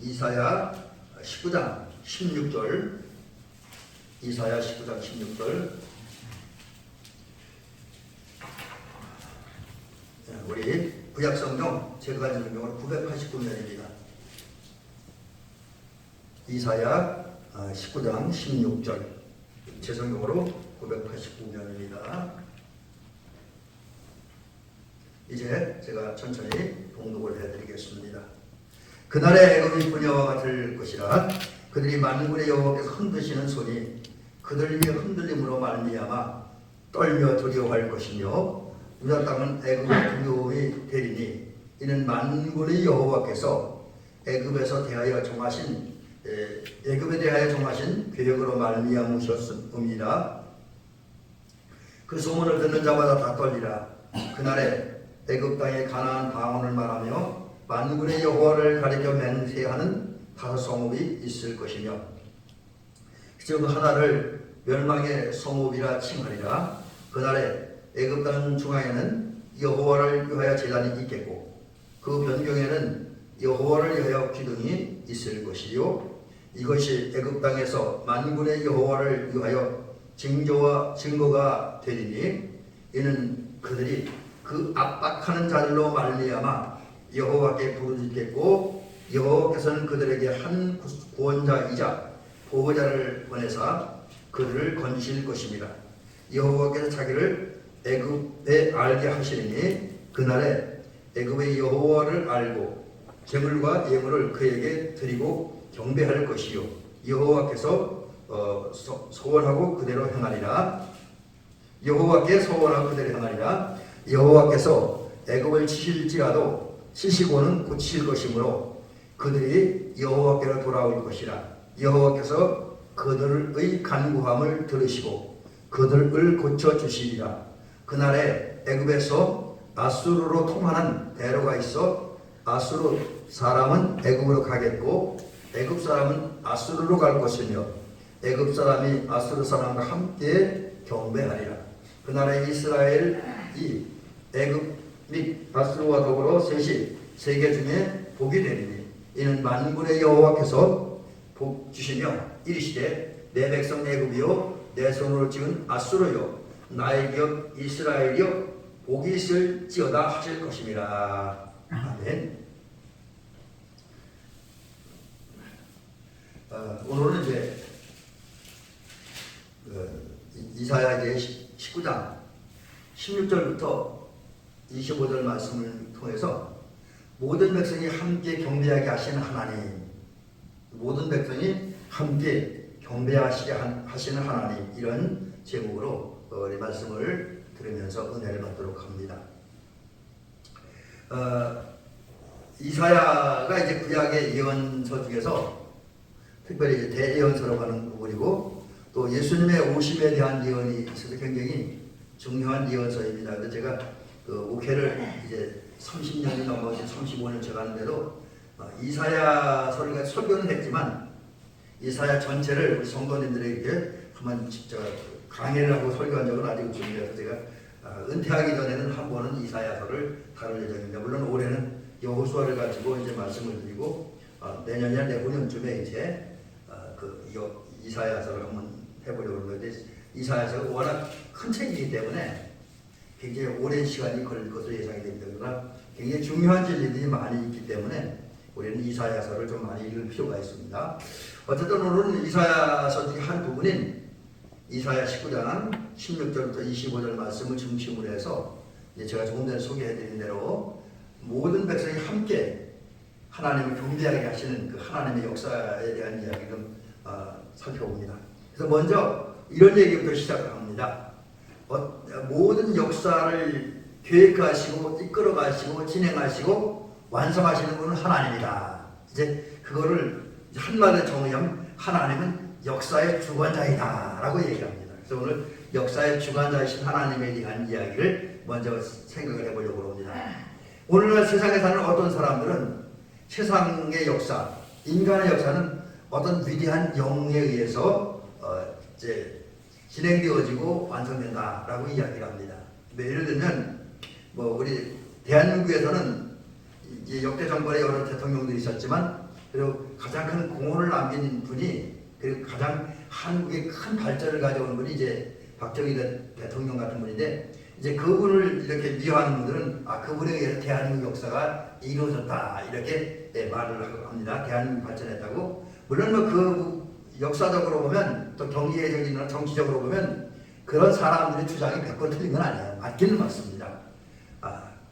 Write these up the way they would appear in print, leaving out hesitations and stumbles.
이사야 19장 16절. 이사야 19장 16절. 우리 구약성경 제가 가진 성경으로 989면입니다. 이사야 19장 16절. 제 성경으로 989면입니다. 이제 제가 천천히 봉독을 해드리겠습니다. 그날의 애굽이 부녀와 같을 것이라. 그들이 만군의 여호와께서 흔드시는 손이 그들 위에 흔들림으로 말미암아 떨며 두려워할 것이며 유다 땅은 애굽의 두려움이 되리니 이는 만군의 여호와께서 애굽에 대하여 정하신 계획으로 말미암으셨음이라. 그 소문을 듣는 자마다 다 떨리라. 그날에 애굽 땅의 가나안 방언을 말하며 만군의 여호와를 가리켜 맹세하는 5 성읍이 있을 것이며 즉 하나를 멸망의 성읍이라 칭하리라. 그날에 애굽 땅 중앙에는 여호와를 위하여 제단이 있겠고 그 변경에는 여호와를 위하여 기둥이 있을 것이요 이것이 애굽 땅에서 만군의 여호와를 위하여 증거가 되리니 이는 그들이 그 압박하는 자들로 말미암아 여호와께 부르짖겠고 여호와께서는 그들에게 한 구원자이자 보호자를 보내사 그들을 건지실 것입니다. 여호와께서 자기를 애굽에 알게 하시리니 그날에 애굽의 여호와를 알고 제물과 예물을 그에게 드리고 경배할 것이요 여호와께서 소원하고 그대로 행하리라. 여호와께 소원하고 그대로 행하리라. 여호와께서 애굽을 치실지라도 치시고는 고치실 것이므로 그들이 여호와께로 돌아올 것이라. 여호와께서 그들의 간구함을 들으시고 그들을 고쳐주시리라. 그날에 애굽에서 아수르로 통하는 대로가 있어 아수르 사람은 애굽으로 가겠고 애굽 사람은 아수르로 갈 것이며 애굽 사람이 아수르 사람과 함께 경배하리라. 그날에 이스라엘이 애굽 및 아수르와 더불어 셋이 세계 중에 복이 되리니 이는 만군의 여호와께서 복 주시며 이르시되 내 백성 애굽이요 내 손으로 지은 아수르요 나의 격 이스라엘이요 복이 있을지어다 하실 것입니다. 아멘. 오늘은 이제 이사야 19장 16절부터 25절 말씀을 통해서 모든 백성이 함께 경배하게 하시는 하나님, 모든 백성이 함께 경배하시게 하시는 하나님, 이런 제목으로 우리 말씀을 들으면서 은혜를 받도록 합니다. 이사야가 이제 구약의 예언서 중에서 특별히 대예언서라고 하는 부분이고 또 예수님의 오심에 대한 예언이 있어서 굉장히 중요한 예언서입니다. 근데 제가 목회를 이제 30년이 넘어서 35년 쳐가는데도 이사야서를 설교는 했지만 이사야 전체를 우리 성도님들에게 한번 강의를 하고 설교한 적은 아직 없습니다. 제가 은퇴하기 전에는 한 번은 이사야서를 다룰 예정입니다. 물론 올해는 여호수아를 가지고 이제 말씀을 드리고 내년이나 내후년쯤에 이제 이사야서를 한번 해보려고 하는데 이사야서가 워낙 큰 책이기 때문에 굉장히 오랜 시간이 걸릴 것으로 예상이 됩니다. 그러나 굉장히 중요한 진리들이 많이 있기 때문에 우리는 이사야서를 좀 많이 읽을 필요가 있습니다. 어쨌든 오늘은 이사야서 중에 한 부분인 이사야 19장 16절부터 25절 말씀을 중심으로 해서 제가 조금 전에 소개해드린 대로 모든 백성이 함께 하나님을 경배하게 하시는 그 하나님의 역사에 대한 이야기를 좀 살펴봅니다. 그래서 먼저 이런 얘기부터 시작합니다. 모든 역사를 계획하시고 이끌어가시고 진행하시고 완성하시는 분은 하나님이다. 이제 그거를 한마디로 정의하면 하나님은 역사의 주관자이다 라고 얘기합니다. 그래서 오늘 역사의 주관자이신 하나님에 대한 이야기를 먼저 생각을 해보려고 합니다. 오늘날 세상에 사는 어떤 사람들은 세상의 역사, 인간의 역사는 어떤 위대한 영에 의해서 이제 진행되어지고 완성된다라고 이야기를 합니다. 예를 들면 우리 대한민국에서는 이제 역대 정권의 여러 대통령들이 있었지만 그리고 가장 큰 공헌을 남긴 분이, 그리고 가장 한국의 큰 발전을 가져온 분이 이제 박정희 대통령 같은 분인데, 이제 그분을 이렇게 미화하는 분들은 그분에 의해서 대한민국 역사가 이루어졌다 이렇게 말을 합니다. 대한민국 발전했다고. 물론 뭐 그 역사적으로 보면, 또 경제적이나 정치적으로 보면 그런 사람들의 주장이 100번 틀린 건 아니에요. 맞기는 맞습니다.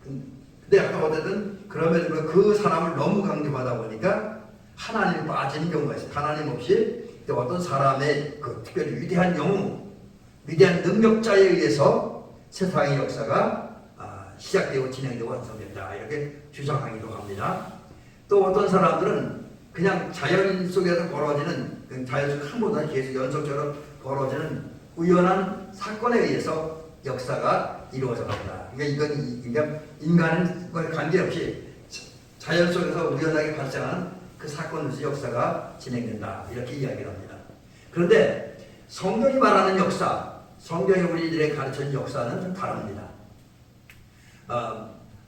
근데 아까 어쨌든 그러면 그 사람을 너무 강조하다 보니까 하나님이 빠지는 경우가 있어요. 하나님 없이 어떤 사람의 그 특별히 위대한 영웅, 위대한 능력자에 의해서 세상의 역사가 시작되고 진행되고 완성된다 이렇게 주장하기도 합니다. 또 어떤 사람들은 그냥 자연 속에서 벌어지는, 자연 속 한 번보다 계속 연속적으로 벌어지는 우연한 사건에 의해서 역사가 이루어져 간다. 그러니까 이건 인간과 관계없이 자연 속에서 우연하게 발생하는 그 사건으로서 역사가 진행된다 이렇게 이야기를 합니다. 그런데 성경이 말하는 역사, 성경이 우리들에게 가르치는 역사는 좀 다릅니다.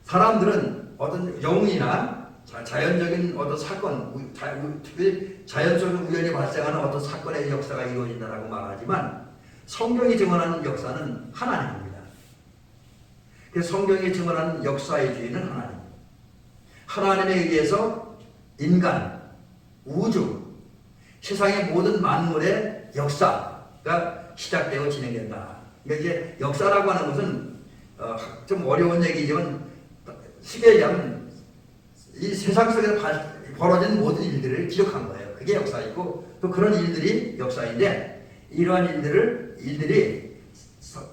사람들은 어떤 영웅이나 자연적인 어떤 사건, 특히 자연 속에서 우연히 발생하는 어떤 사건의 역사가 이루어진다라고 말하지만 성경이 증언하는 역사는 하나님입니다. 그래서 성경이 증언하는 역사의 주인은 하나님. 하나님에 의해서 인간, 우주, 세상의 모든 만물의 역사가 시작되고 진행된다. 그러니까 이제 역사라고 하는 것은 좀 어려운 얘기지만 쉽게 얘기하면 이 세상 속에서 벌어진 모든 일들을 기록한 거예요. 그게 역사이고, 또 그런 일들이 역사인데, 이러한 일들이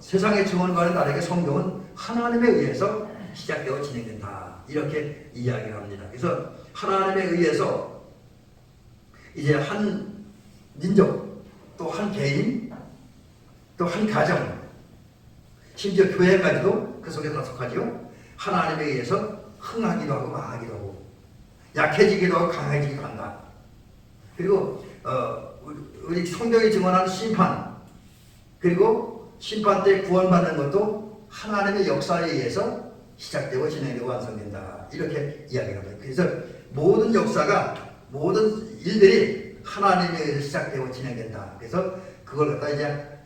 세상의 증언과는 다르게 성경은 하나님에 의해서 시작되고 진행된다 이렇게 이야기를 합니다. 그래서 하나님에 의해서 이제 한 민족, 또 한 개인, 또 한 가정, 심지어 교회까지도 그 속에 다 속하죠. 하나님에 의해서 흥하기도 하고 망하기도 하고, 약해지기도 하고 강해지기도 한다. 그리고 우리 성경이 증언하는 심판, 그리고 심판 때 구원받는 것도 하나님의 역사에 의해서 시작되고 진행되고 완성된다 이렇게 이야기를 합니다. 그래서 모든 역사가, 모든 일들이 하나님에 의해서 시작되고 진행된다. 그래서 그걸 갖다 이제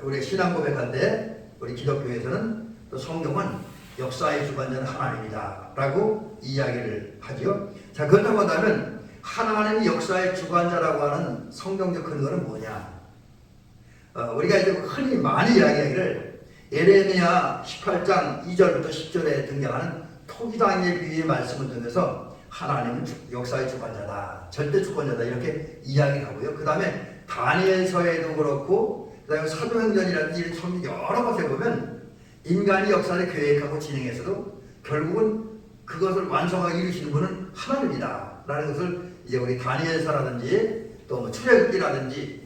우리 신앙 고백할 때 우리 기독교에서는 또 성경은 역사의 주관자는 하나님이다 라고 이야기를 하죠. 자, 그렇다고 한다면 하나님이 역사의 주관자라고 하는 성경적 근거는 뭐냐? 우리가 이제 흔히 많이 이야기하기를 예레미야 18장 2절부터 10절에 등장하는 토기당의 비유의 말씀을 통해서 하나님은 역사의 주관자다, 절대 주권자다 이렇게 이야기를 하고요. 그 다음에 다니엘서에도 그렇고, 그 다음에 사도행전이라든지 이런 성경 여러 곳에 보면 인간이 역사를 계획하고 진행해서도 결국은 그것을 완성하게 이루시는 분은 하나님이다 라는 것을 이제 우리 다니엘서라든지 또 뭐 출애굽기라든지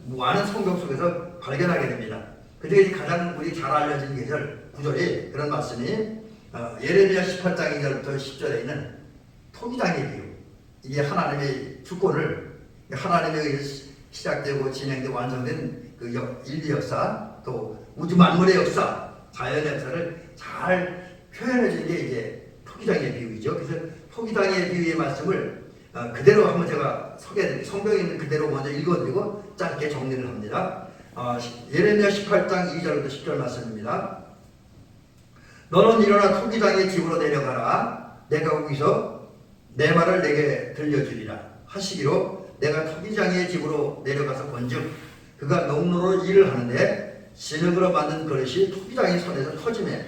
많은 성경 속에서 발견하게 됩니다. 그중에 가장 우리 잘 알려진 구절이 그런 말씀이 예레미야 18장 2절부터 10절에 있는 토기장의 비유. 이게 하나님의 주권을, 하나님에 의해서 시작되고 진행되고 완성된 그 인류 역사, 또 우주 만물의 역사, 자연의 역사를 잘 표현해 주는 게 이제 토기장의 비유이죠. 그래서 토기장의 비유의 말씀을 그대로 한번 제가 소개해드릴게요. 성경에 있는 그대로 먼저 읽어드리고 짧게 정리를 합니다. 예레미야 18장 2절부터 10절 말씀입니다. 너는 일어나 토기장의 집으로 내려가라. 내가 거기서 내 말을 내게 들려주리라 하시기로 내가 토기장의 집으로 내려가서 본즉 그가 농로로 일을 하는데 진흙으로 만든 그릇이 토기장의 손에서 터지매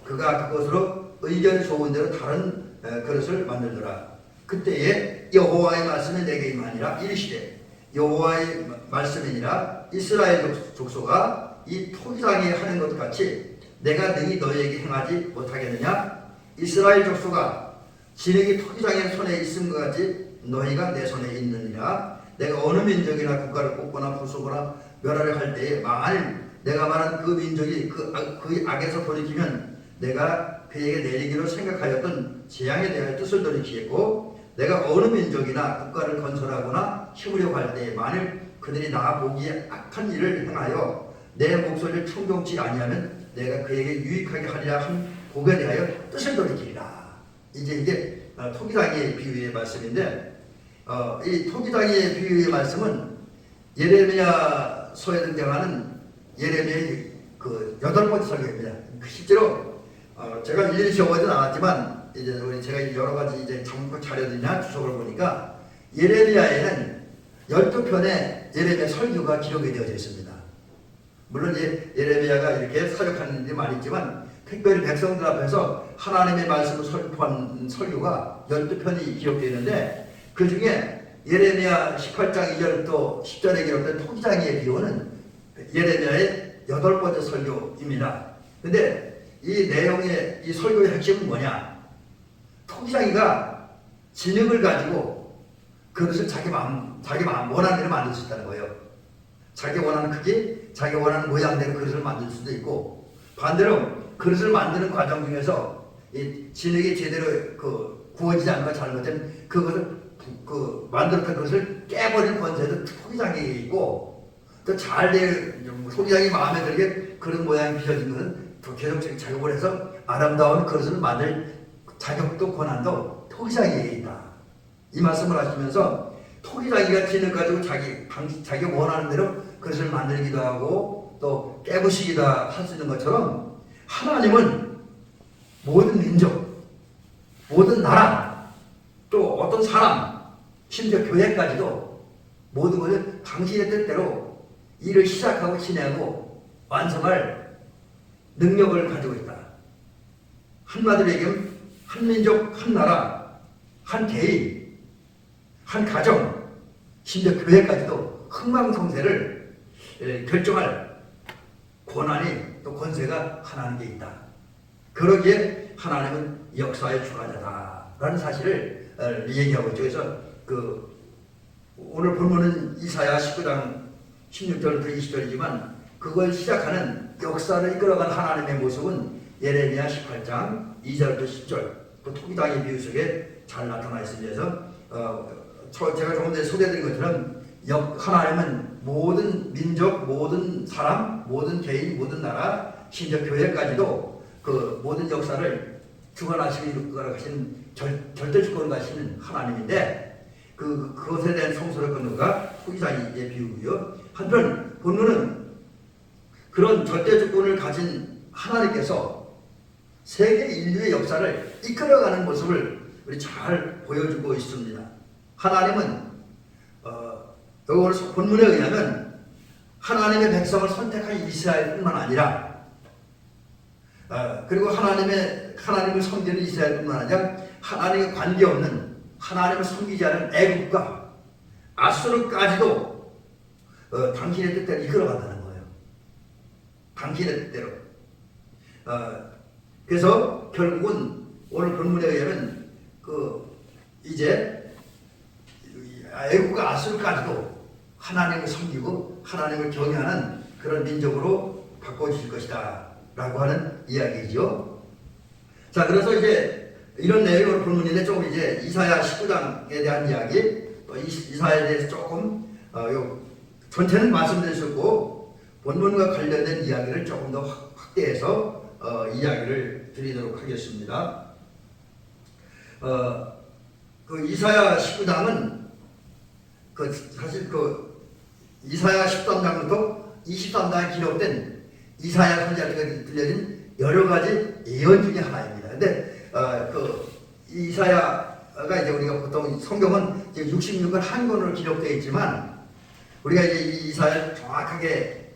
그가 그것으로 의견 좋은 대로 다른 그릇을 만들더라. 그때에 여호와의 말씀이 내게 임하니라. 이르시되 여호와의 말씀이니라. 이스라엘 족속아, 이 토기장이 하는 것 같이 내가 능히 너희에게 행하지 못하겠느냐? 이스라엘 족속아, 진흙이 토기장의 손에 있은 것 같이 너희가 내 손에 있느니라. 내가 어느 민족이나 국가를 뽑거나 부수거나 멸하려 할 때에 만일 내가 말한 그 민족이 그 악에서 돌이키면 내가 그에게 내리기로 생각하였던 재앙에 대하여 뜻을 돌이키겠고, 내가 어느 민족이나 국가를 건설하거나 힘으려고 할 때에 만일 그들이 나 보기에 악한 일을 행하여 내 목소리를 충동치 아니하면 내가 그에게 유익하게 하리라 한 복에 대하여 뜻을 돌이키리라. 이제 이게 토기장의 비유의 말씀인데, 이 토기장의 비유의 말씀은 예레미야서에 등장하는 예레미야의 그 8번째 설교입니다. 실제로 제가 일일이 적어보진 않았지만 이제 제가 여러 가지 이제 자료들이나 주석을 보니까 예레미야에는 12편의 예레미야 설교가 기록이 되어져 있습니다. 물론 예레미야가 이렇게 사역하는 일이 많이 있지만 특별히 백성들 앞에서 하나님의 말씀을 설교한 설교가 12편이 기록되어 있는데 그 중에 예레미야 18장 2절부터 10절에 기록된 토기장의 비유는 예레미야의 8번째 설교입니다. 근데 이 내용의 이 설교의 핵심은 뭐냐? 토기장이가 진흙을 가지고 그것을 자기 마음 원하는 대로 만들 수 있다는 거예요. 자기 원하는 크기, 자기 원하는 모양대로 그릇을 만들 수도 있고, 반대로 그릇을 만드는 과정 중에서 이 진흙이 제대로 구워지지 않고 잘못된 그것을 만들었던 것을 깨버리는 권세도 토기장에 있고, 또 토기장이 마음에 들게 그런 모양이 빚어진 것은 또 계속 작업을 해서 아름다운 그릇을 만들 자격도 권한도 토기장에 있다. 이 말씀을 하시면서 토기장이가 진흙 가지고 자기 원하는 대로 그것을 만들기도 하고 또 깨부시기도 할 수 있는 것처럼 하나님은 모든 민족, 모든 나라, 또 어떤 사람, 심지어 교회까지도 모든 것을 당신의 뜻대로 일을 시작하고 진행하고 완성할 능력을 가지고 있다. 한마디로 얘기하면 한 민족, 한 나라, 한 개인, 한 가정, 심지어 교회까지도 흥망성쇠를 결정할 권한이 또 권세가 하나님께 있다. 그러기에 하나님은 역사의 주관자다라는 사실을 얘기하고 있죠. 그래서 오늘 본문은 이사야 19장 16절부터 20절이지만 그걸 시작하는 역사를 이끌어간 하나님의 모습은 예레미야 18장 2절부터 10절 그 토기장의 비유 속에 잘 나타나 있습니다. 그래서 제가 조금 전에 소개해드린 것처럼 하나님은 모든 민족, 모든 사람, 모든 개인, 모든 나라, 심지어 교회까지도 그 모든 역사를 주관하시는 절대 주권을 가시는 하나님인데 그것에 대한 성소를 걷는 가 토기장의 비유고요. 한편 본문은 그런 절대 주권을 가진 하나님께서 세계 인류의 역사를 이끌어가는 모습을 우리 잘 보여주고 있습니다. 하나님은 오늘 본문에 의하면 하나님의 백성을 선택한 이스라엘뿐만 아니라 그리고 하나님을 섬기는 이스라엘뿐만 아니라 하나님과 관계없는 하나님을 섬기지 않은 애국과 아수르까지도 당신의 뜻대로 이끌어간다는 거예요. 당신의 뜻대로. 그래서 결국은 오늘 본문에 의하면 이제 애국과 아수르까지도 하나님을 섬기고 하나님을 경외하는 그런 민족으로 바꿔주실 것이다 라고 하는 이야기죠. 자, 그래서 이제 이런 내용을 본문인데 조금 이제 이사야 19장에 대한 이야기, 이사야에 대해서 조금 전체는 말씀드렸고 본문과 관련된 이야기를 조금 더 확대해서 이야기를 드리도록 하겠습니다. 이사야 19장은 사실 이사야 13장부터 23장에 기록된 이사야 선지자에게 들려진 여러 가지 예언 중에 하나입니다. 근데 이사야가 이제 우리가 보통 성경은 이제 66권 한 권으로 기록되어 있지만 우리가 이제 이사야를 정확하게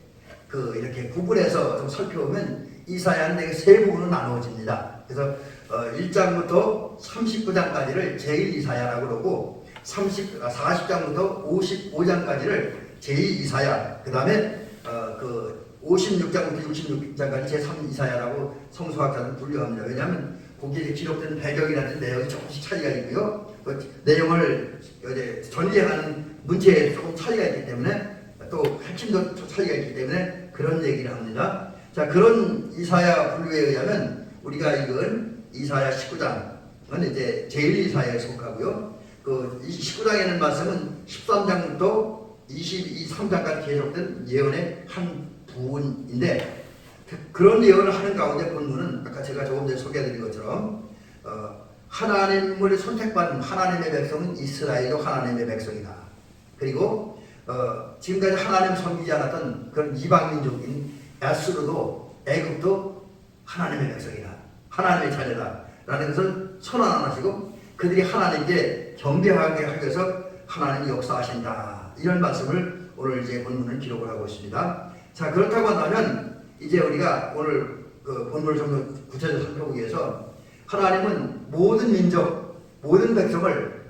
이렇게 구분해서 좀 살펴보면 이사야는 되게 세 부분으로 나누어집니다. 그래서 1장부터 39장까지를 제1이사야라고 그러고 40장부터 55장까지를 제2이사야, 그 다음에 56장부터 66장까지 제3이사야라고 성서학자들은 분류합니다. 왜냐하면 거기에 기록된 배경이라든지 내용이 조금씩 차이가 있고요. 내용을 전개하는 문체에 조금 차이가 있기 때문에 또 핵심도 차이가 있기 때문에 그런 얘기를 합니다. 자, 그런 이사야 분류에 의하면 우리가 읽은 이사야 19장은 이제 제1이사야에 속하고요. 19장에는 말씀은 13장부터 23장까지 계속된 예언의 한 부분인데 그런 예언을 하는 가운데 본문은 아까 제가 조금 전에 소개해드린 것처럼 하나님을 선택받은 하나님의 백성은 이스라엘도 하나님의 백성이다. 그리고 지금까지 하나님 섬기지 않았던 그런 이방민족인 야스로도 애굽도 하나님의 백성이다. 하나님의 자녀다. 라는 것을 선언하시고 그들이 하나님께 경배하게 하기 위해서 하나님이 역사하신다. 이런 말씀을 오늘 이제 본문을 기록을 하고 있습니다. 자, 그렇다고 한다면 이제 우리가 오늘 그 본문을 좀 더 구체적으로 살펴보기 위해서 하나님은 모든 민족, 모든 백성을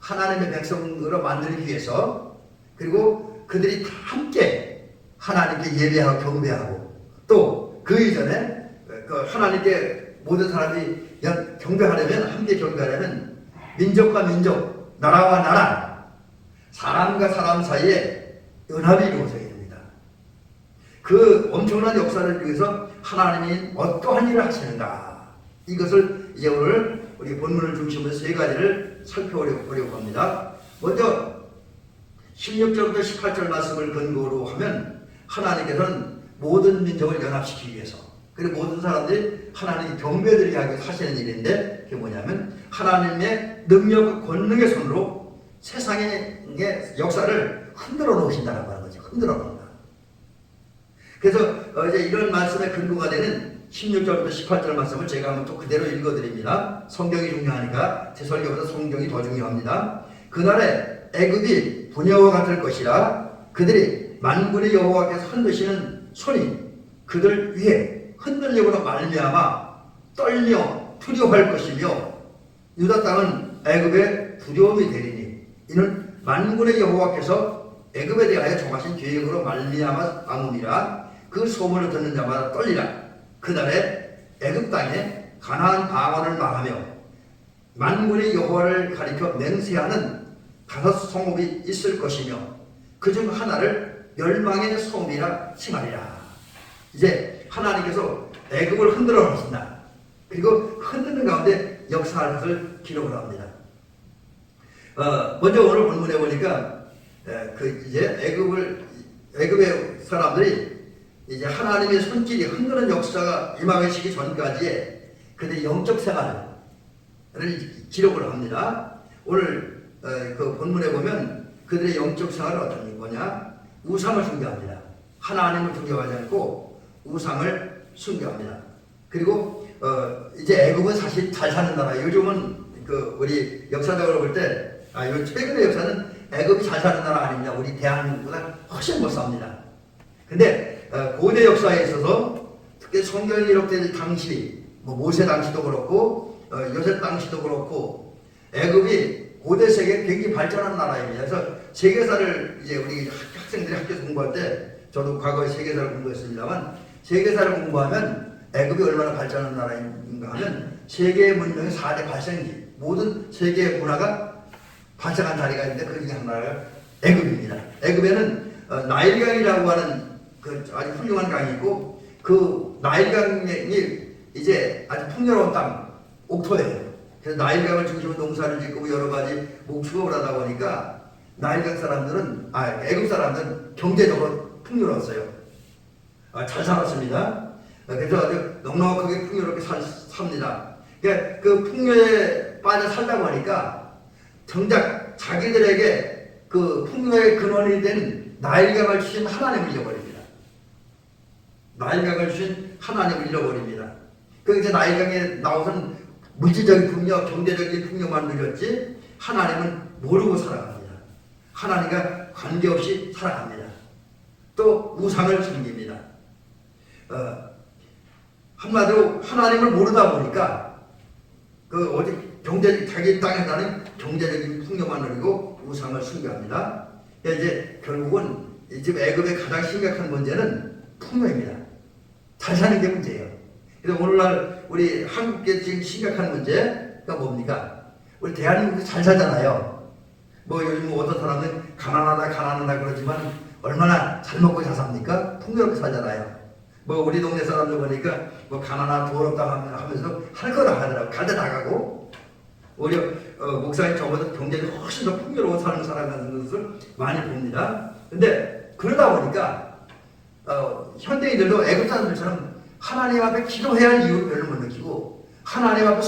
하나님의 백성으로 만들기 위해서 그리고 그들이 다 함께 하나님께 예배하고 경배하고 또 그 이전에 그 하나님께 모든 사람들이 경배하려면 함께 경배하려면 민족과 민족, 나라와 나라, 사람과 사람 사이에 연합이 이루어져야 됩니다. 그 엄청난 역사를 위해서 하나님이 어떠한 일을 하시는가 이것을 이제 오늘 우리 본문을 중심으로 세 가지를 살펴보려고 합니다. 먼저 16절부터 18절 말씀을 근거로 하면 하나님께서는 모든 민족을 연합시키기 위해서 그리고 모든 사람들이 하나님께 경배드리기 위해서 하시는 일인데 그게 뭐냐면 하나님의 능력, 권능의 손으로 세상의 역사를 흔들어 놓으신다는 거죠. 흔들어 놓는다. 그래서 이제 이런 말씀의 근거가 되는 16절부터 18절 말씀을 제가 한번 또 그대로 읽어드립니다. 성경이 중요하니까 제 설교보다 성경이 더 중요합니다. 그날에 애굽이 부녀와 같을 것이라 그들이 만군의 여호와께서 흔드시는 손이 그들 위에 흔들림으로 말미암아 떨며 두려워할 것이며 유다 땅은 애굽의 두려움이 되리니 이는 만군의 여호와께서 애굽에 대하여 정하신 계획으로 말미암아 아무니라 그 소문을 듣는 자마다 떨리라. 그날에 애굽 땅에 가나안 방언을 말하며 만군의 여호와를 가리켜 맹세하는 5 성읍이 있을 것이며 그중 하나를 멸망의 성이라 칭하리라. 이제 하나님께서 애굽을 흔들어 놓으신다. 그리고 흔드는 가운데 역사할 것을 기록을 합니다. 먼저 오늘 본문에 보니까 이제 애굽의 사람들이 이제 하나님의 손길이 흔드는 역사가 임하시기 전까지의 그들의 영적 생활을 기록을 합니다. 오늘 그 본문에 보면 그들의 영적 생활은 어떤 거냐? 우상을 숭배합니다. 하나님을 존경하지 않고 우상을 숭배합니다. 그리고 이제 애굽은 사실 잘 사는 나라. 요즘은 그 우리 역사적으로 볼 때 요 최근의 역사는 애굽이 잘 사는 나라 아닙니다. 우리 대한민국보다 훨씬 못 삽니다. 근데 고대 역사에 있어서 특히 성경이 기록된 당시 뭐 모세 당시도 그렇고 요셉 당시도 그렇고 애굽이 고대 세계에 굉장히 발전한 나라입니다. 그래서 세계사를 이제 우리 학생들이 학교에서 공부할 때 저도 과거에 세계사를 공부했습니다만 세계사를 공부하면 애굽이 얼마나 발전한 나라인가 하면 세계 문명의 4대 발생지 모든 세계의 문화가 발생한 자리가 있는데 그 중에 한 나라가 애굽입니다. 애굽에는 나일강이라고 하는 그 아주 훌륭한 강이 있고 그 나일강이 이제 아주 풍요로운 땅 옥토예요. 그래서 나일강을 중심으로 농사를 짓고 여러 가지 목축업을 하다 보니까 나일강 사람들은 애굽 사람들은 경제적으로 풍요로웠어요. 잘 살았습니다. 그래서 아주 넉넉하게 풍요롭게 삽니다. 그러니까 그 풍요에 빠져 살다 보니까 정작 자기들에게 그 풍요의 근원이 된 나일강을 주신 하나님을 잃어버립니다. 나일강을 주신 하나님을 잃어버립니다. 그 이제 나일강에 나오선 물질적인 풍요, 경제적인 풍요만 누렸지 하나님은 모르고 살아갑니다. 하나님과 관계없이 살아갑니다. 또 우상을 섬깁니다. 한마디로 하나님을 모르다 보니까 그 어디 자기 땅에 사는 경제적인 풍요만 누리고 우상을 숭배합니다. 이제 결국은 지금 애굽의 가장 심각한 문제는 풍요입니다. 잘 사는 게 문제예요. 그래서 오늘날 우리 한국의 지금 심각한 문제가 뭡니까? 우리 대한민국이 잘 살잖아요. 뭐 요즘 뭐 어떤 사람은 가난하다 그러지만 얼마나 잘 먹고 잘 삽니까? 풍요롭게 살잖아요. 뭐 우리 동네 사람들 보니까 뭐 가난하다 더럽다 하면서 할 거다 하더라고. 갈 때 나가고 오히려 목사님 저보다 경제적으로 훨씬 더 풍요로워 사는 사람이라는 것을 많이 봅니다. 근데 그러다 보니까 현대인들도 애국 사람들처럼 하나님 앞에 기도해야 할 이유를 별로 못 느끼고 하나님 앞에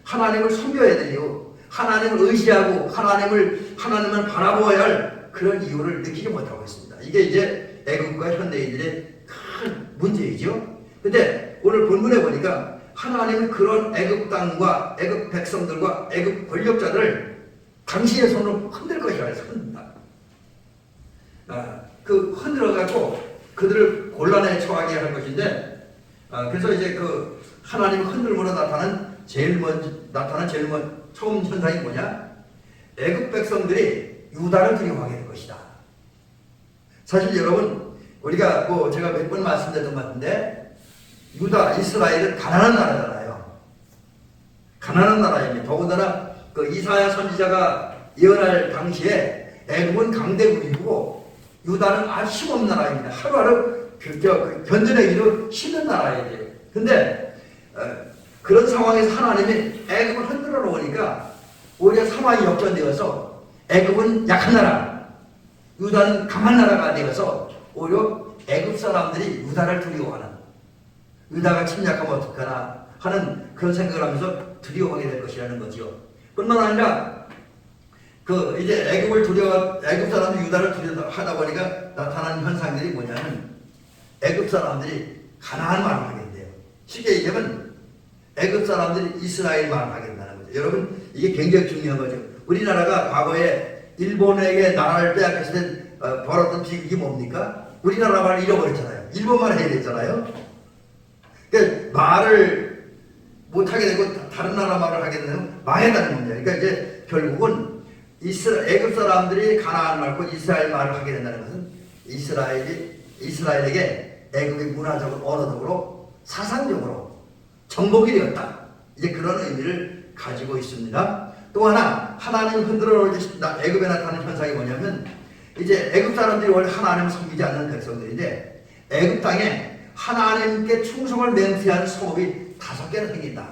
하나님을 섬겨야 되요. 하나님을 의지하고 하나님을 바라보아야 할 그런 이유를 느끼지 못하고 있습니다. 이게 이제 애국과 현대인들의 큰 문제이죠. 근데 오늘 본문에 보니까 하나님은 그런 애국 땅과 애국 백성들과 애국 권력자들을 당신의 손으로 흔들 것이라 해서 흔든다. 그 흔들어갖고 그들을 곤란에 처하게 할 것인데, 그래서 이제 그 하나님 흔들므로 나타난 제일 먼저 처음 현상이 뭐냐? 애국 백성들이 유다를 두려워하게 될 것이다. 사실 여러분, 우리가 제가 몇 번 말씀드렸던 것 같은데, 유다, 이스라엘은 가난한 나라잖아요. 가난한 나라입니다. 더군다나 그 이사야 선지자가 예언할 당시에 애국은 강대국이고 유다는 아주 힘없는 나라입니다. 하루하루 견뎌내기도 힘든 나라예요. 근데 그런 상황에서 하나님이 애국을 흔들어 놓으니까 오히려 상황이 역전되어서 애국은 약한 나라, 유다는 강한 나라가 되어서 오히려 애국 사람들이 유다를 두려워하는, 유다가 침략하면 어떡하나 하는 그런 생각을 하면서 두려워하게 될 것이라는 거죠. 뿐만 아니라 이제 애국 사람들이 유다를 두려워하다 보니까 나타나는 현상들이 뭐냐면 애국 사람들이 가나안 말을 하게 돼요. 쉽게 얘기하면 애국 사람들이 이스라엘 말을 하게 된다는 거죠. 여러분, 이게 굉장히 중요한 거죠. 우리나라가 과거에 일본에게 나라를 빼앗겼을 때 벌었던 비극이 뭡니까? 우리나라 말을 잃어버렸잖아요. 일본말 해야 됐잖아요. 그러니까 말을 못하게 되고 다른 나라 말을 하게 되면 망했다는 문제예요. 그러니까 이제 결국은 애굽 사람들이 가나안 말, 곧 이스라엘 말을 하게 된다는 것은 이스라엘에게 애굽이 문화적으로, 언어적으로, 사상적으로 정복이 되었다. 이제 그런 의미를 가지고 있습니다. 또 하나, 하나님 흔들어 놓을 때 애굽에 나타나는 현상이 뭐냐면, 이제 애굽 사람들이 원래 하나님을 섬기지 않는 백성들인데 애굽 땅에 하나님께 충성을 맹세하는 성읍이 5개나 생긴다.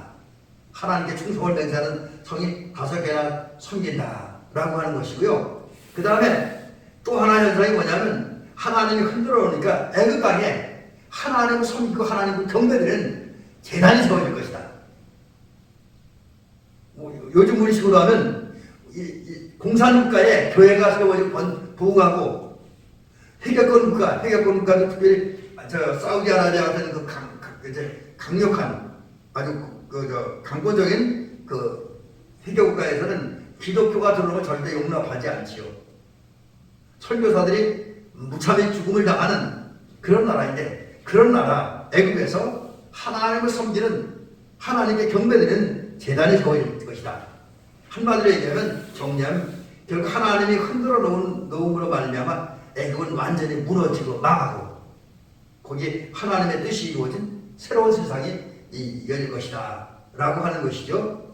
하나님께 충성을 맹세하는 성이 5개나 생긴다라고 하는 것이고요. 그 다음에 또 하나 현상이 뭐냐면 하나님이 흔들어 놓으니까 애굽 땅에 하나님을 섬기고 하나님을 경배드리는 재단이 세워질 것이다. 요즘 우리 식으로 하면 공산국가에 교회가 세워지고 부흥하고 회개권 국가도 특별히 사우디아라비아 같은 강력한 아주 강권적인 회개국가에서는 기독교가 들어오면 절대 용납하지 않지요. 선교사들이 무참히 죽음을 당하는 그런 나라인데, 그런 나라 애굽에서 하나님을 섬기는, 하나님께 경배드리는 제단이 세워질 것이다. 한마디로 얘기하면, 정리하면 결국 하나님이 흔들어 놓음으로 말미암아 애굽은 완전히 무너지고 망하고 거기에 하나님의 뜻이 이루어진 새로운 세상이 열릴 것이다 라고 하는 것이죠.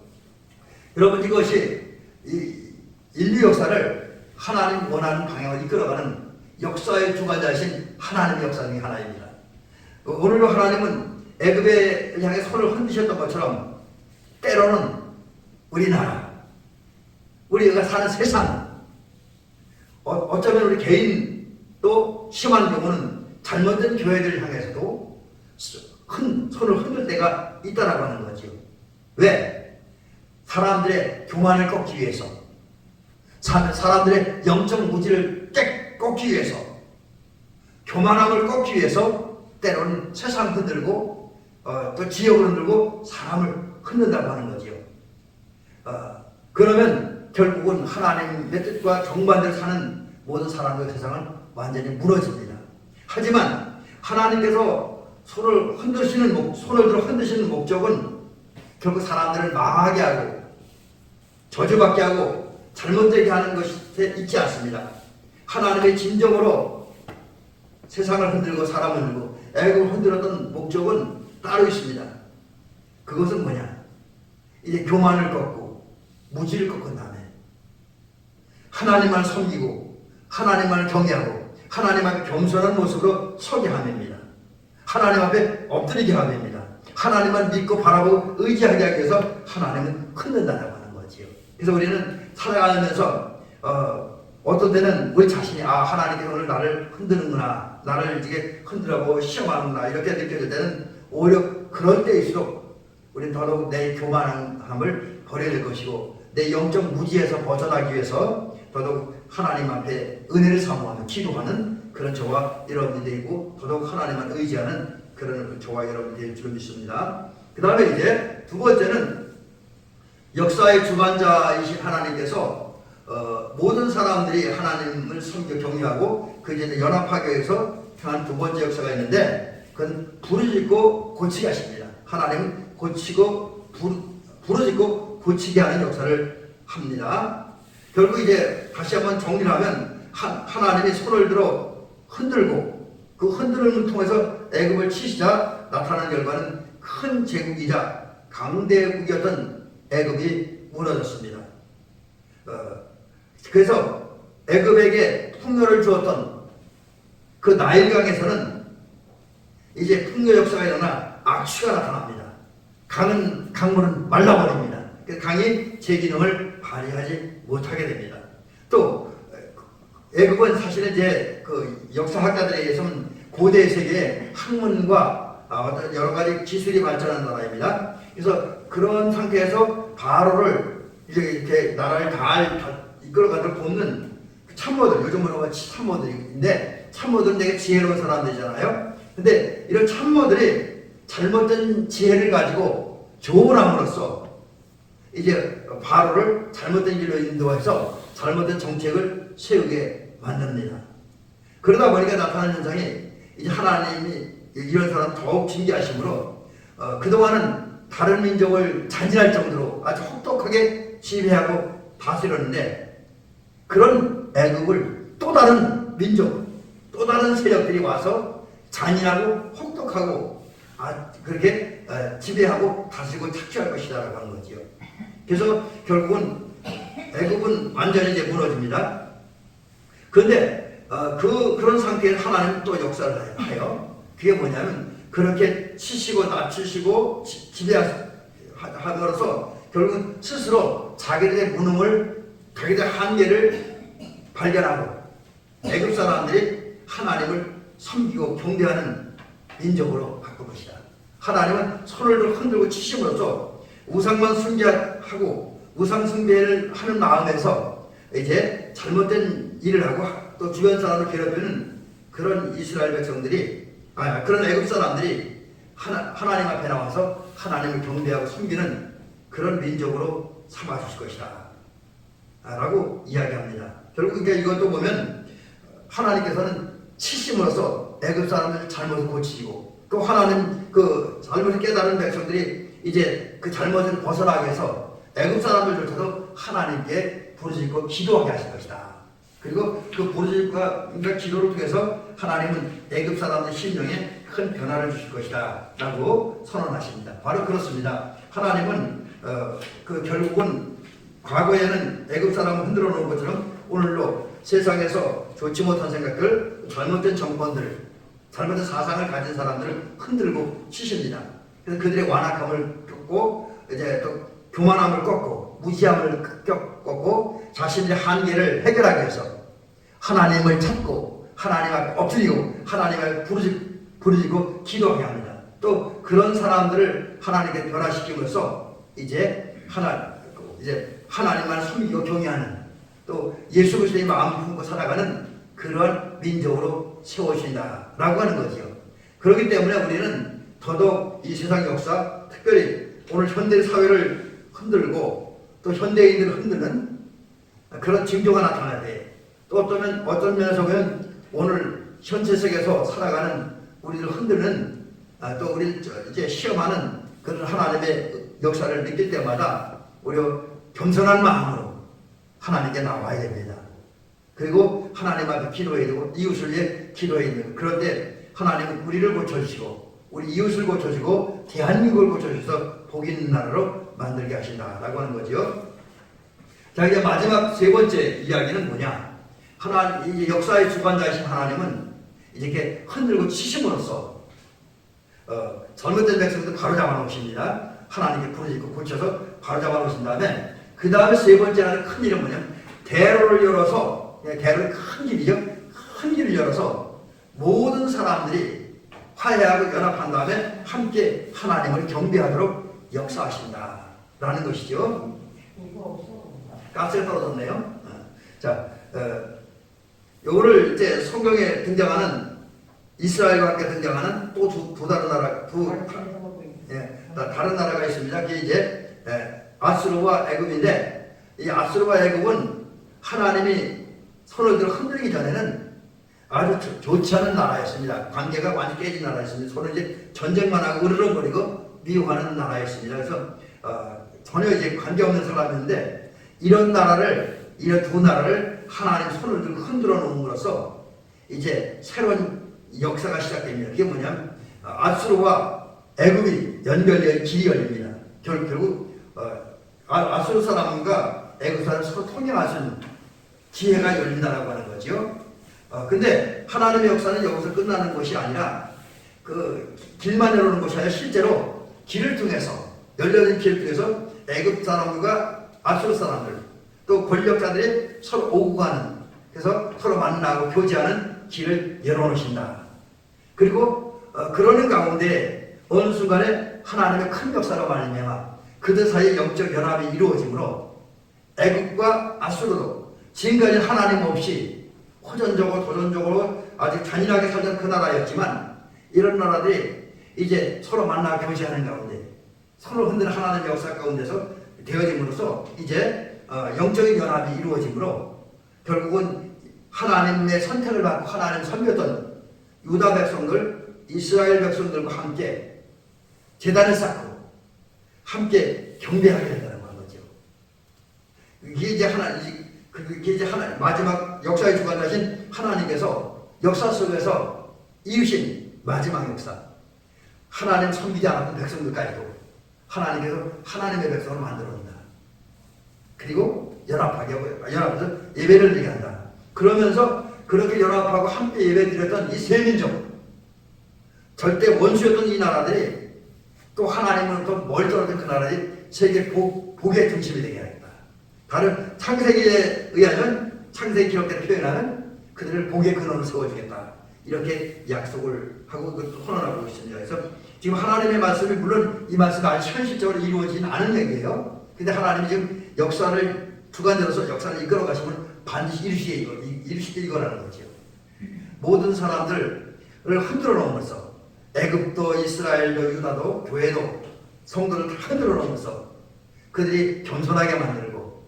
여러분, 이것이 인류 역사를 하나님 원하는 방향으로 이끌어가는 역사의 주관자이신 하나님의 역사 중에 하나입니다. 오늘도 하나님은 애굽에 향해 손을 흔드셨던 것처럼 때로는 우리나라, 우리가 사는 세상, 어쩌면 우리 개인 또 심한 경우는 잘못된 교회들을 향해서도 손을 흔들 때가 있다라고 하는 거죠. 왜? 사람들의 교만을 꺾기 위해서, 사람들의 영적 무지를 꺾기 위해서, 교만함을 꺾기 위해서 때로는 세상 흔들고 또 지역을 흔들고 사람을 흔든다고 하는 거죠. 그러면 결국은 하나님의 뜻과 정반대로 사는 모든 사람들 세상은 완전히 무너집니다. 하지만 하나님께서 손을 들어 흔드시는 목적은 결국 사람들을 망하게 하고 저주받게 하고 잘못되게 하는 것에 있지 않습니다. 하나님의 진정으로 세상을 흔들고 사람을 흔들고 애굽을 흔들었던 목적은 따로 있습니다. 그것은 뭐냐? 이제 교만을 꺾고 무지를 꺾은 다음에 하나님만 섬기고 하나님만 경외하고 하나님 앞에 겸손한 모습으로 서게 함입니다. 하나님 앞에 엎드리게 함입니다. 하나님만 믿고 바라보고 의지하게 하기 위해서 하나님은 흔든다고 하는 거지요. 그래서 우리는 살아가면서 어떤 때는 우리 자신이 하나님께서 오늘 나를 흔드는구나, 나를 이렇게 흔들어보고 시험하는구나 이렇게 느껴질 때는 오히려 그럴 때일수록 우리는 더더욱 내 교만함을 버려야 될 것이고 내 영적 무지에서 벗어나기 위해서 더더욱 하나님 앞에 은혜를 사모하며 기도하는 그런 저와 여러분들이 되고 더더욱 하나님만 의지하는 그런 저와 여러분들이 될 줄 믿습니다. 그 다음에 이제 두 번째는 역사의 주관자이신 하나님께서 모든 사람들이 하나님을 섬겨 경외하고 그 이제 연합하기 위해서 한 두 번째 역사가 있는데 그건 부르짖고 고치게 하십니다. 하나님은 고치고 부르짖고 고치게 하는 역사를 합니다. 결국 이제 다시 한번 정리를 하면 하나님이 손을 들어 흔들고 그 흔들림을 통해서 애굽을 치시자 나타나는 결과는 큰 제국이자 강대국이었던 애굽이 무너졌습니다. 그래서 애굽에게 풍요를 주었던 그 나일강에서는 이제 풍요 역사가 일어나 악취가 나타납니다. 강물은 말라버립니다. 강이 제 기능을 발휘하지 못하게 됩니다. 또 애굽은 사실은 이제 그 역사학자들에 의해서는 고대 세계의 학문과 어떤 여러 가지 기술이 발전한 나라입니다. 그래서 그런 상태에서 바로를 이렇게 나라를 다 이끌어가도록 돕는 참모들, 요즘으로 참모들인데 참모들은 되게 지혜로운 사람들이잖아요. 근데 이런 참모들이 잘못된 지혜를 가지고 조언함으로써 이제 바로를 잘못된 길로 인도해서 잘못된 정책을 세우게 만듭니다. 그러다 보니까 나타나는 현상이 이제 하나님이 이런 사람 더욱 징계하심으로 그동안은 다른 민족을 잔인할 정도로 아주 혹독하게 지배하고 다스렸는데 그런 애국을 또 다른 민족, 또 다른 세력들이 와서 잔인하고 혹독하고 그렇게 지배하고 다스리고 착취할 것이다라고 하는 거지요. 그래서 결국은 애국은 완전히 이제 무너집니다. 그런데 그런 상태에 하나님 또 역사를 해요. 그게 뭐냐면 그렇게 치시고 낮추시고 지배함으로써 결국은 스스로 자기들의 무능을 자기들의 한계를 발견하고 애국 사람들이 하나님을 섬기고 경배하는 민족으로 바꿀 것이다. 하나님은 손을 흔들고 치심으로써 우상만 숭배하고 우상 숭배를 하는 마음에서 이제 잘못된 일을 하고 또 주변 사람을 괴롭히는 그런 이스라엘 백성들이 그런 애굽 사람들이 하나님 앞에 나와서 하나님을 경배하고 섬기는 그런 민족으로 삼아주실 것이다 라고 이야기합니다. 결국 이것도 보면 하나님께서는 치심으로써 애굽 사람들 잘못을 고치시고 또 하나님 그 잘못을 깨달은 백성들이 이제 그 잘못을 벗어나기 위해서 애굽 사람들조차도 하나님께 부르짖고 기도하게 하실 것이다. 그리고 그 부르짖과 기도를 통해서 하나님은 애굽 사람들의 심령에 큰 변화를 주실 것이다 라고 선언하십니다. 바로 그렇습니다. 하나님은 그 결국은 과거에는 애굽 사람을 흔들어 놓은 것처럼 오늘도 세상에서 좋지 못한 생각들, 잘못된 정권들, 잘못된 사상을 가진 사람들을 흔들고 치십니다. 그래서 그들의 완악함을 꺾고 이제 또 교만함을 꺾고 무지함을 꺾고 자신의 한계를 해결하기 위해서 하나님을 찾고 하나님 앞에 엎드리고 하나님 앞에 부르짖고 기도하게 합니다. 또 그런 사람들을 하나님께 변화시킴으로써 이제 하나님만 섬기고 경외하는 또 예수 그리스도의 마음 품고 살아가는 그런 민족으로 세워주신다라고 하는 거죠. 그렇기 때문에 우리는 더더욱 이 세상 역사, 특별히 오늘 현대 사회를 흔들고 또 현대인들을 흔드는 그런 징조가 나타나야 돼. 또 어떤 면에서 보면 오늘 현재 세계에서 살아가는 우리를 흔드는 또 우리 이제 시험하는 그런 하나님의 역사를 느낄 때마다 우리가 겸손한 마음으로 하나님께 나와야 됩니다. 그리고 하나님 앞에 기도해야 되고 이웃을 위해 기도해야 됩니다. 그런데 하나님은 우리를 고쳐주시고 우리 이웃을 고쳐주고 대한민국을 고쳐주셔서 복 있는 나라로 만들게 하신다라고 하는 거죠. 자, 이제 마지막 세 번째 이야기는 뭐냐? 하나님, 이제 역사의 주관자이신 하나님은 이제 이렇게 흔들고 치심으로써 잘못된 백성들 바로 잡아놓으십니다. 하나님께 부르짖고 고쳐서 바로 잡아놓으신 다음에 그 다음에 세 번째 하는 큰 일은 뭐냐면 대로를 열어서, 대로는 큰 길이죠. 큰 길을 열어서 모든 사람들이 화해하고 연합한 다음에 함께 하나님을 경배하도록 역사하신다라는 것이죠. 가스가 떨어졌네요. 자, 요거를 이제 성경에 등장하는 이스라엘과 함께 등장하는 또 두 다른 나라, 다른 나라가 있습니다. 그게 이제 아수르와 애굽인데, 이 아수르와 애굽은 하나님이 손을 들어 흔들기 전에는 아주 좋지 않은 나라였습니다. 관계가 완전히 깨진 나라였습니다. 서로 이제 전쟁만 하고 으르렁거리고 미워하는 나라였습니다. 그래서 전혀 이제 관계없는 사람인데, 이런 두 나라를 하나님 손을 들고 흔들어 놓음으로써 이제 새로운 역사가 시작됩니다. 그게 뭐냐면 아수르와 애굽이 길이 열립니다. 결국 아수르 사람과 애굽 사람 서로 통행할 수 있는 기회가 열린다라고 하는 거죠. 근데 하나님의 역사는 여기서 끝나는 것이 아니라 그 길만 열어놓은 것이 아니라 실제로 길을 통해서, 열려진 길을 통해서 애굽 사람과 아수르 사람들, 또 권력자들이 서로 오고 가는, 그래서 서로 만나고 교제하는 길을 열어놓으신다. 그리고 그러는 가운데 어느 순간에 하나님의 큰 역사로 말미암아 그들 사이에 영적 연합이 이루어지므로 애굽과 아수르도 지금까지 하나님 없이 호전적으로 도전적으로 아주 잔인하게 살던 그 나라였지만, 이런 나라들이 이제 서로 만나 교제하는 가운데, 서로 흔드는 하나님의 역사 가운데서 되어짐으로써 이제 영적인 연합이 이루어지므로 결국은 하나님의 선택을 받고 하나님 섬겼던 유다 백성들, 이스라엘 백성들과 함께 제단을 쌓고 함께 경배하게 된다는 거죠. 이게 이제 마지막 역사의 주관자신 하나님께서 역사 속에서 이으신 마지막 역사, 하나님 섬기지 않았던 백성들까지도 하나님께서 하나님의 백성을 만들어낸다. 그리고 연합해서 예배를 드리게 한다. 그러면서 그렇게 연합하고 함께 예배 드렸던 이 세 민족, 절대 원수였던 이 나라들이 또 하나님으로부터 멀리 떨어진 그 나라들이 세계 복의 중심이 되게 하겠다. 다른 창세기에 의하면, 창세기 기록대로 표현하는 그들을 복의 근원으로 세워주겠다. 이렇게 약속을 하고 선언하고 있습니다. 그래서 지금 하나님의 말씀이, 물론 이 말씀이 아주 현실적으로 이루어지진 않은 얘기예요. 근데 하나님이 지금 역사를 주관자로서 역사를 이끌어 가시면 반드시 이루시게 이거라는 거죠. 모든 사람들을 흔들어 놓으면서, 애굽도 이스라엘도 유다도 교회도 성도를 다 흔들어 놓으면서 그들이 겸손하게 만들고,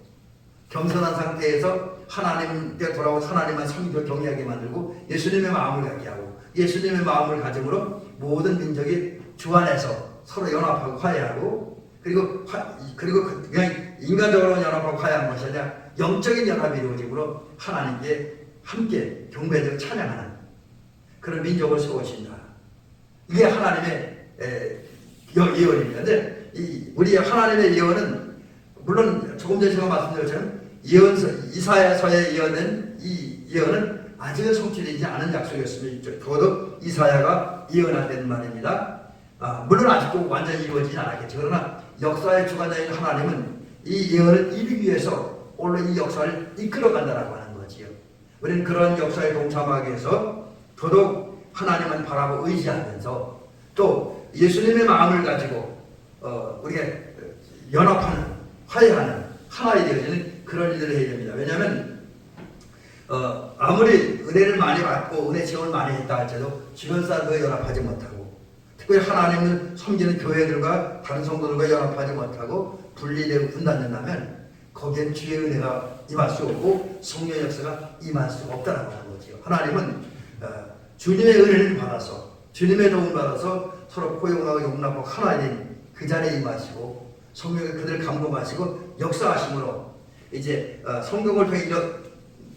겸손한 상태에서 하나님께 돌아온 하나님만 섬기고 경외하게 만들고, 예수님의 마음을 갖게 하고, 예수님의 마음을 가짐으로 모든 민족이 주 안에서 서로 연합하고 화해하고, 그리고 그냥 인간적으로 연합하고 화해한 것이 아니라 영적인 연합이 이루어지므로 하나님께 함께 경배되고 찬양하는 그런 민족을 세우신다. 이게 하나님의 예언입니다. 근데 우리 하나님의 예언은, 물론 조금 전에 제가 말씀드렸지만 이사야서에 예언된 이 예언은 아직은 성취되지 않은 약속이었습니다. 적어도 이사야가 예언한 말입니다. 물론 아직도 완전히 이루어지지 않았겠죠. 그러나 역사의 주관자인 하나님은 이 예언을 이루기 위해서 오늘 이 역사를 이끌어간다라고 하는 거지요. 우리는 그런 역사에 동참하기 위해서 더더욱 하나님만 바라보고 의지하면서 또 예수님의 마음을 가지고 우리가 연합하는, 화해하는, 하나가 되어지는 그런 일들을 해야 됩니다. 왜냐하면 아무리 은혜를 많이 받고 은혜 체험을 많이 했다 할지라도 주변 사람과 연합하지 못하고, 특별히 하나님을 섬기는 교회들과 다른 성도들과 연합하지 못하고 분리되고 분단된다면 거기엔 주의 은혜가 임할 수 없고 성령 역사가 임할 수 없다라고 하는 거죠. 하나님은 주님의 은혜를 받아서, 주님의 도움을 받아서 서로 포용하고 용납하고 하나 된 그 자리에 임하시고 성령이 그들을 감동하시고 역사하심으로 이제 성경을 통해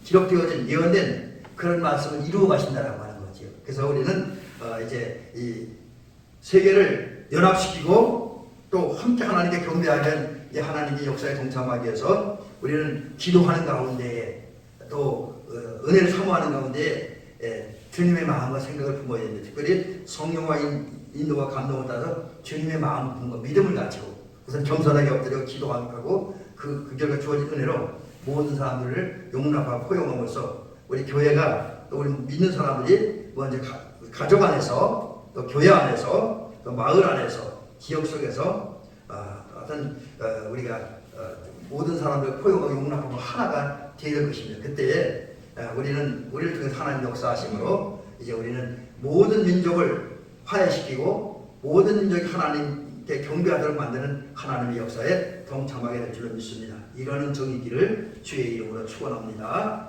기록되어진 예언된 그런 말씀을 이루어 가신다라고 하는 거죠. 그래서 우리는 이제 이 세계를 연합시키고 또 함께 하나님께 경배하면 이 하나님의 역사에 동참하기 위해서 우리는 기도하는 가운데에 또 은혜를 사모하는 가운데에 주님의 마음과 생각을 품어야 됩니다. 특별히 성령과 인도와 감동을 따라서 주님의 마음을 품고 믿음을 가지고 우선 겸손하게 엎드려 기도하고 그 결과 주어진 은혜로 모든 사람들을 용납하고 포용함으로써 우리 교회가 또 우리 믿는 사람들이 먼저 가족 안에서 또 교회 안에서 또 마을 안에서 지역 속에서 어떤 우리가 모든 사람들 포용하고 용납하고 하나가 되는 것입니다. 그때 우리를 통해서 하나님 역사하심으로 이제 우리는 모든 민족을 화해시키고 모든 민족이 하나님께 경배하도록 만드는 하나님의 역사에 동참하게 될 줄로 믿습니다. 이러는 정의 길을 주의 이름으로 축원합니다.